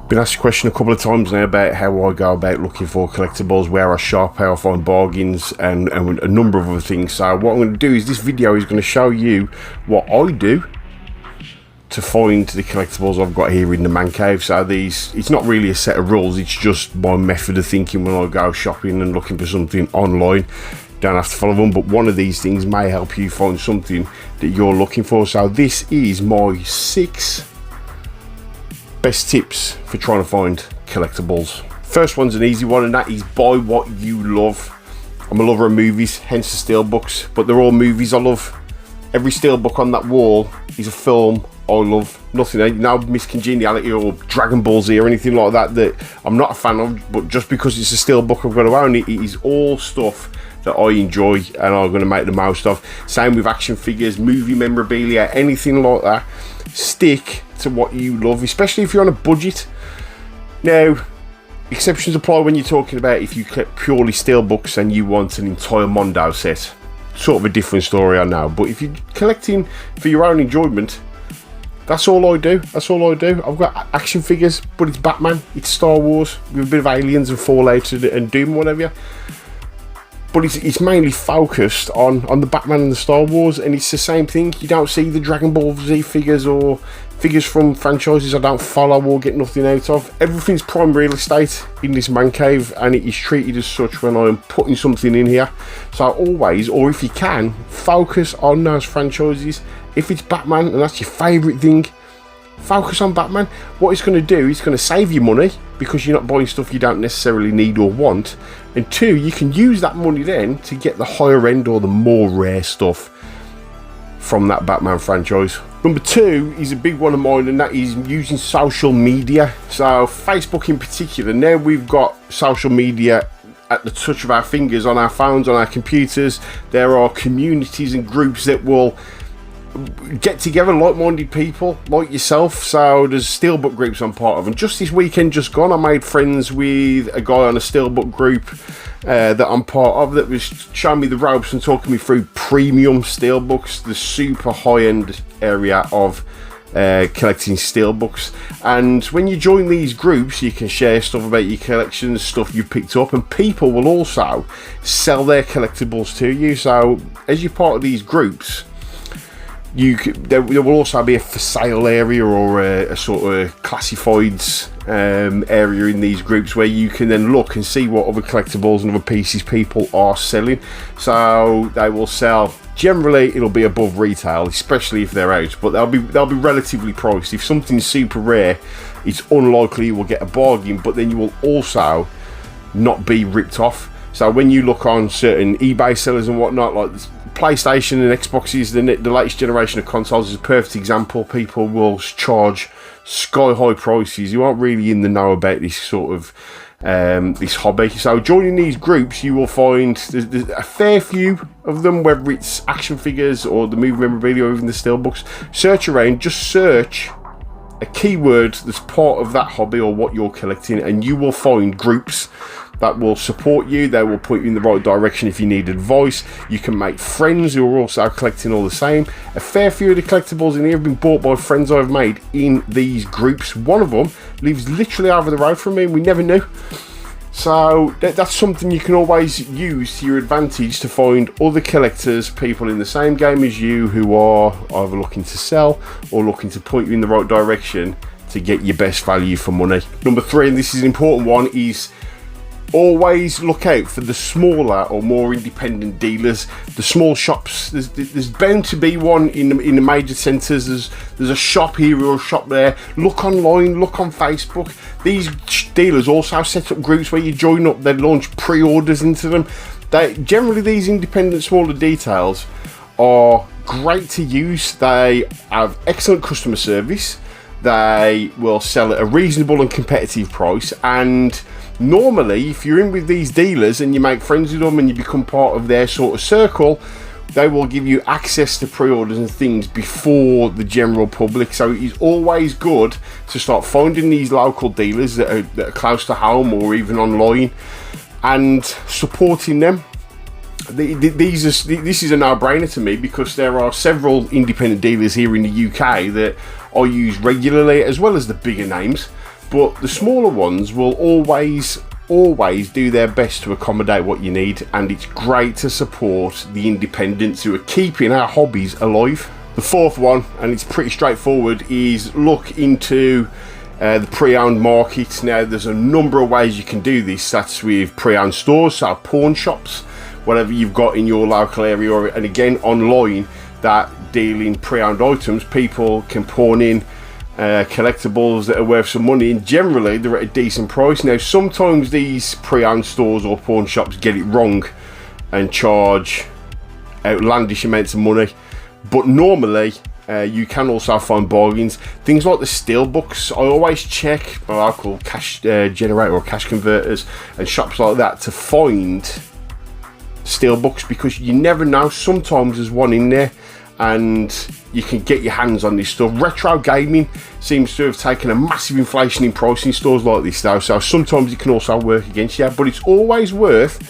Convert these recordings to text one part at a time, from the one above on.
Been asked a question a couple of times now about how I go about looking for collectibles, where I shop, how I find bargains, and a number of other things. So what I'm going to do is this video is going to show you what I do to find the collectibles I've got here in the man cave. So it's not really a set of rules, it's just my method of thinking when I go shopping and looking for something online. Don't have to follow them, but one of these things may help you find something that you're looking for. So this is my 6 best tips for trying to find collectibles. First one's an easy one, and that is buy what you love. I'm a lover of movies, hence the steelbooks, but they're all movies I love. Every steelbook on that wall is a film I love. Nothing, no Miss Congeniality or Dragon Ball Z or anything like that I'm not a fan of, but just because it's a steelbook I've got to own it. It is all stuff that I enjoy and I'm going to make the most of. Same with action figures, movie memorabilia, anything like that. Stick to what you love, especially if you're on a budget. Now, exceptions apply when you're talking about if you collect purely steelbooks and you want an entire Mondo set. Sort of a different story, I know, but if you're collecting for your own enjoyment, that's all I do. That's all I do. I've got action figures, but it's Batman, it's Star Wars, with a bit of Aliens and Fallout and Doom and whatever. But it's mainly focused on the Batman and the Star Wars, and it's the same thing. You don't see the Dragon Ball Z figures or figures from franchises I don't follow or get nothing out of. Everything's prime real estate in this man cave, and it is treated as such when I'm putting something in here. So always, or if you can, focus on those franchises. If it's Batman and that's your favourite thing, focus on Batman. What it's going to do is going to save you money because you're not buying stuff you don't necessarily need or want, and 2, you can use that money then to get the higher end or the more rare stuff from that Batman franchise. Number 2 is a big one of mine, and that is using social media. So Facebook in particular. Now we've got social media at the touch of our fingers, on our phones, on our computers. There are communities and groups that will get together, like-minded people like yourself. So there's steelbook groups I'm part of, and just this weekend just gone I made friends with a guy on a steelbook group that I'm part of, that was showing me the ropes and talking me through premium steelbooks, the super high-end area of collecting steelbooks. And when you join these groups, you can share stuff about your collections, stuff you picked up, and people will also sell their collectibles to you. So as you're part of these groups, there will also be a for sale area or a sort of classifieds area in these groups where you can then look and see what other collectibles and other pieces people are selling. So they will sell, generally it'll be above retail, especially if they're out, but they'll be relatively priced. If something's super rare, it's unlikely you will get a bargain, but then you will also not be ripped off. So when you look on certain eBay sellers and whatnot, like PlayStation and Xboxes, the latest generation of consoles is a perfect example. People will charge sky-high prices. You aren't really in the know about this sort of this hobby. So joining these groups, you will find there's a fair few of them, whether it's action figures or the movie memorabilia or even the steelbooks. Search around, just search a keyword that's part of that hobby or what you're collecting, and you will find groups that will support you. They will point you in the right direction if you need advice. You can make friends who are also collecting all the same. A fair few of the collectibles in here have been bought by friends I've made in these groups. One of them lives literally over the road from me, and we never knew. So that's something you can always use to your advantage to find other collectors, people in the same game as you who are either looking to sell or looking to point you in the right direction to get your best value for money. Number 3, and this is an important one, is always look out for the smaller or more independent dealers, the small shops. There's bound to be one in the major centres. There's a shop here or a shop there. Look online, look on Facebook. These dealers also set up groups where you join up, they launch pre-orders into them. Generally these independent smaller details are great to use. They have excellent customer service. They will sell at a reasonable and competitive price, and normally if you're in with these dealers and you make friends with them and you become part of their sort of circle, they will give you access to pre-orders and things before the general public. So it's always good to start finding these local dealers that are close to home or even online and supporting them. This is a no-brainer to me, because there are several independent dealers here in the UK that I use regularly, as well as the bigger names. but the smaller ones will always do their best to accommodate what you need, and it's great to support the independents who are keeping our hobbies alive. The fourth one, and it's pretty straightforward, is look into the pre-owned market. Now there's a number of ways you can do this. That's with pre-owned stores, so pawn shops, whatever you've got in your local area, and again online that deal in pre-owned items. People can pawn in collectibles that are worth some money, and generally they're at a decent price. Now sometimes these pre-owned stores or pawn shops get it wrong and charge outlandish amounts of money, but normally you can also find bargains. Things like the steel books, I always check what I call cash generator or cash converters and shops like that to find steel books, because you never know, sometimes there's one in there and you can get your hands on this stuff. Retro gaming seems to have taken a massive inflation in price in stores like this though, so sometimes it can also work against you, but it's always worth,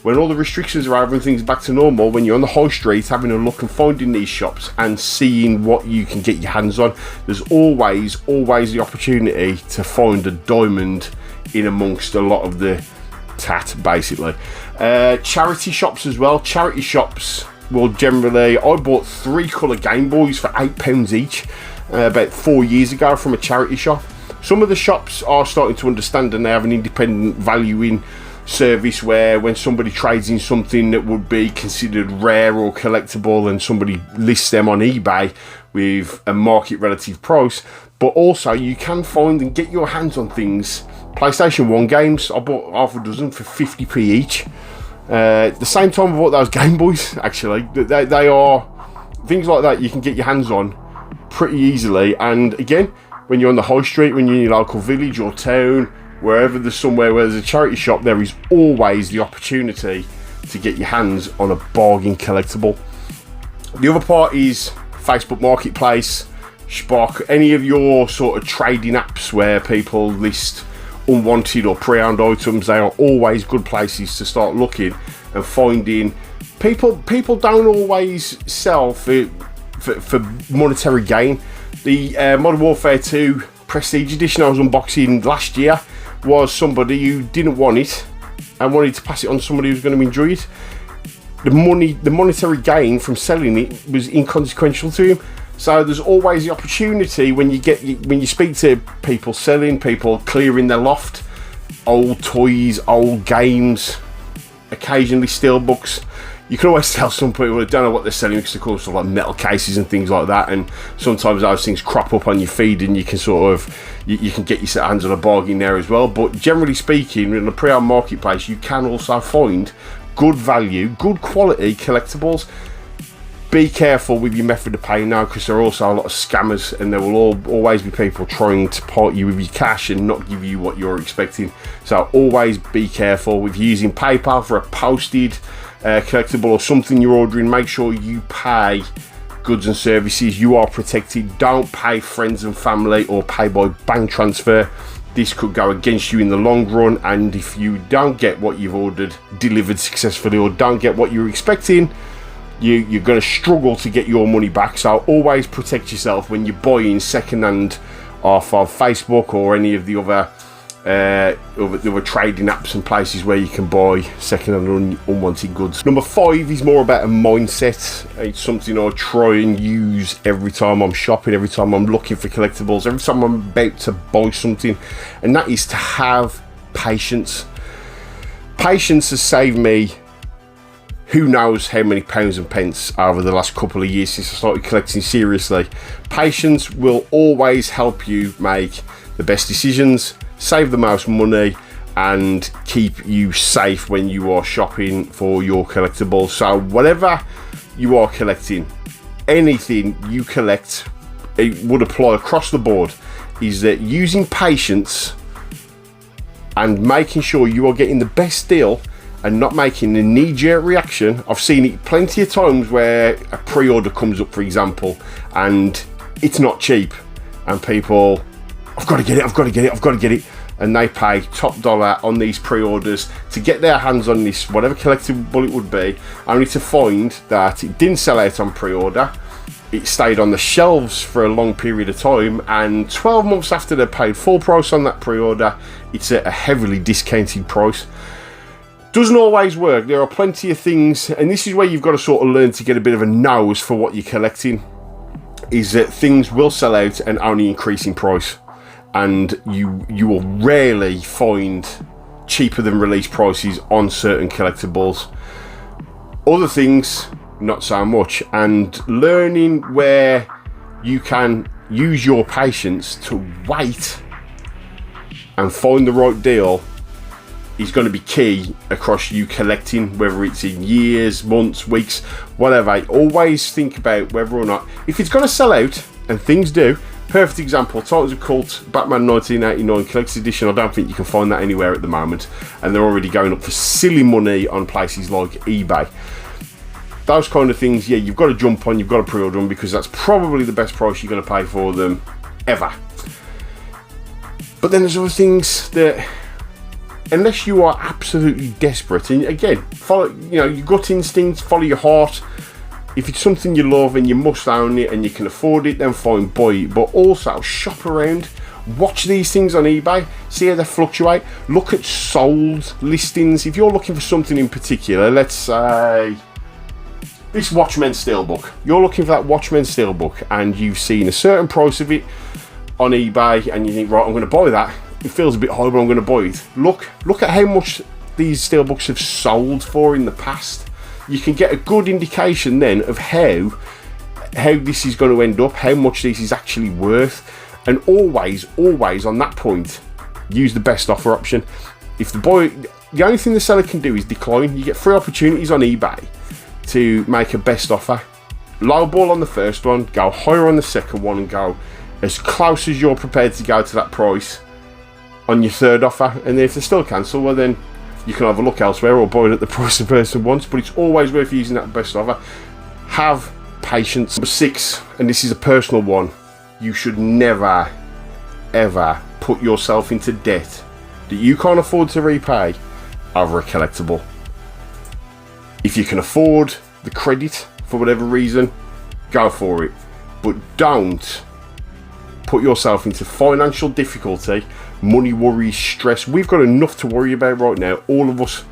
when all the restrictions are over and things back to normal, when you're on the high street having a look and finding these shops and seeing what you can get your hands on. There's always the opportunity to find a diamond in amongst a lot of the tat, basically. Charity shops as well. Charity shops will generally, I bought 3 colour Game Boys for £8 each about 4 years ago from a charity shop. Some of the shops are starting to understand, and they have an independent valuing service where when somebody trades in something that would be considered rare or collectible and somebody lists them on eBay with a market relative price. But also you can find and get your hands on things. PlayStation 1 games, I bought half a dozen for 50p each. At the same time I bought those Game Boys, actually. They are things like that you can get your hands on pretty easily. And again, when you're on the high street, when you're in your local village or town, wherever there's somewhere where there's a charity shop, there is always the opportunity to get your hands on a bargain collectible. The other part is Facebook Marketplace, Spock, any of your sort of trading apps where people list unwanted or pre-owned items. They are always good places to start looking and finding. People don't always sell for monetary gain. The Modern Warfare 2 Prestige Edition I was unboxing last year was somebody who didn't want it and wanted to pass it on to somebody who's going to enjoy it. The monetary gain from selling it was inconsequential to him. So there's always the opportunity when you speak to people selling, people clearing their loft, old toys, old games, occasionally steel books. You can always tell some people that don't know what they're selling because of course like metal cases and things like that, and sometimes those things crop up on your feed and you can sort of you can get your hands on a bargain there as well. But generally speaking, in the pre-owned marketplace you can also find good value, good quality collectibles. Be careful with your method of paying now, because there are also a lot of scammers, and there will always be people trying to part you with your cash and not give you what you're expecting. So always be careful with using PayPal for a posted collectible or something you're ordering. Make sure you pay goods and services. You are protected. Don't pay friends and family or pay by bank transfer. This could go against you in the long run, and if you don't get what you've ordered delivered successfully or don't get what you're expecting, you're going to struggle to get your money back. So always protect yourself when you're buying second-hand off of Facebook or any of the other trading apps and places where you can buy second-hand unwanted goods. Number 5 is more about a mindset. It's something I try and use every time I'm shopping, every time I'm looking for collectibles, every time I'm about to buy something, and that is to have patience. Patience has saved me who knows how many pounds and pence over the last couple of years since I started collecting seriously. Patience will always help you make the best decisions, save the most money, and keep you safe when you are shopping for your collectibles. So whatever you are collecting, anything you collect, it would apply across the board, is that using patience and making sure you are getting the best deal and not making a knee-jerk reaction. I've seen it plenty of times where a pre-order comes up, for example, and it's not cheap, and people, I've got to get it, and they pay top dollar on these pre-orders to get their hands on this, whatever collectible it would be, only to find that it didn't sell out on pre-order, it stayed on the shelves for a long period of time, and 12 months after they paid full price on that pre-order, it's at a heavily discounted price. Doesn't always work. There are plenty of things, and this is where you've got to sort of learn to get a bit of a nose for what you're collecting, is that things will sell out and only increase in price, and you will rarely find cheaper than release prices on certain collectibles. Other things, not so much. And learning where you can use your patience to wait and find the right deal is going to be key across you collecting, whether it's in years, months, weeks, whatever. Always think about whether or not, if it's going to sell out, and things do. Perfect example, Titans of Cult, Batman 1989 Collector's Edition. I don't think you can find that anywhere at the moment, and they're already going up for silly money on places like eBay. Those kind of things, yeah, you've got to jump on, you've got to pre-order them, because that's probably the best price you're going to pay for them ever. But then there's other things that, unless you are absolutely desperate, and again, follow, your gut instinct, follow your heart. If it's something you love and you must own it and you can afford it, then fine, buy it. But also shop around, watch these things on eBay, see how they fluctuate, look at sold listings. If you're looking for something in particular, let's say this Watchmen Steelbook, you're looking for that Watchmen Steelbook and you've seen a certain price of it on eBay and you think, right, I'm going to buy that. It feels a bit high, but I'm going to buy it. Look at how much these Steelbooks have sold for in the past. You can get a good indication then of how this is going to end up, how much this is actually worth, and always on that point, use the best offer option. If the only thing the seller can do is decline. You get 3 opportunities on eBay to make a best offer. Lowball on the first one, go higher on the second one, and go as close as you're prepared to go to that price on your third offer. And then if they still cancel, well then you can either look elsewhere or buy it at the price the person wants. But it's always worth using that best offer. Have patience. Number 6, and this is a personal one, you should never ever put yourself into debt that you can't afford to repay over a collectible. If you can afford the credit for whatever reason, go for it, but don't put yourself into financial difficulty, money worries, stress. We've got enough to worry about right now, all of us.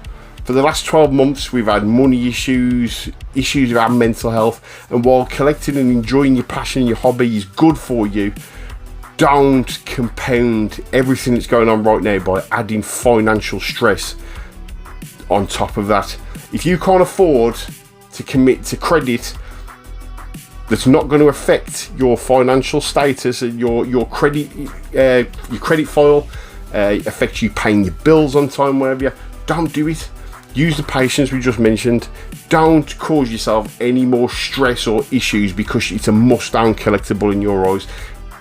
For the last 12 months we've had money issues with our mental health, and while collecting and enjoying your passion, your hobby is good for you, don't compound everything that's going on right now by adding financial stress on top of that. If you can't afford to commit to credit that's not going to affect your financial status and your credit file, affect you paying your bills on time, whatever, don't do it. Use the patience we just mentioned. Don't cause yourself any more stress or issues because it's a must-own collectible in your eyes.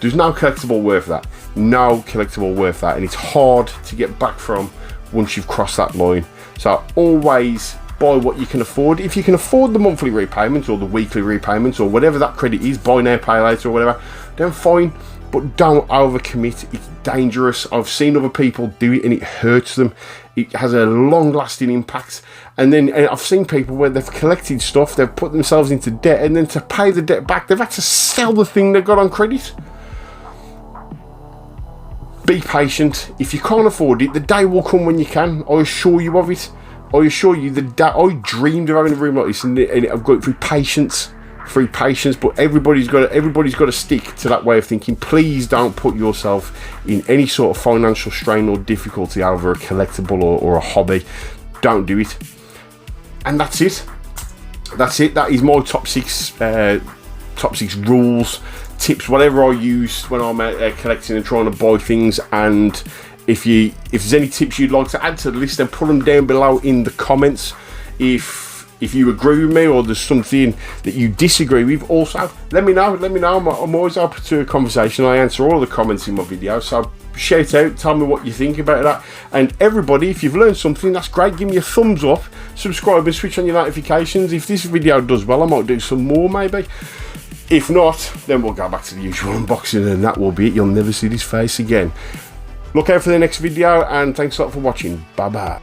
There's no collectible worth that. No collectible worth that, and it's hard to get back from once you've crossed that line. So always buy what you can afford. If you can afford the monthly repayments or the weekly repayments or whatever that credit is, buy now, pay later or whatever, then fine, but don't overcommit. It's dangerous. I've seen other people do it and it hurts them. It has a long-lasting impact. And then I've seen people where they've collected stuff, they've put themselves into debt, and then to pay the debt back, they've had to sell the thing they got on credit. Be patient. If you can't afford it, the day will come when you can. I assure you of it. I assure you, the day I dreamed of having a room like this, and I've got it through patience. But everybody's got to stick to that way of thinking. Please don't put yourself in any sort of financial strain or difficulty over a collectible or a hobby. Don't do it. And that's it. That is my top six rules, tips, whatever I use when I'm collecting and trying to buy things. And if there's any tips you'd like to add to the list, then put them down below in the comments. If you agree with me or there's something that you disagree with, also let me know. I'm always open to a conversation. I answer all the comments in my videos, so shout out, tell me what you think about that. And everybody, if you've learned something, that's great. Give me a thumbs up, subscribe and switch on your notifications. If this video does well, I might do some more maybe. If not, then we'll go back to the usual unboxing and that will be it. You'll never see this face again. Look out for the next video, and thanks a lot for watching. Bye bye.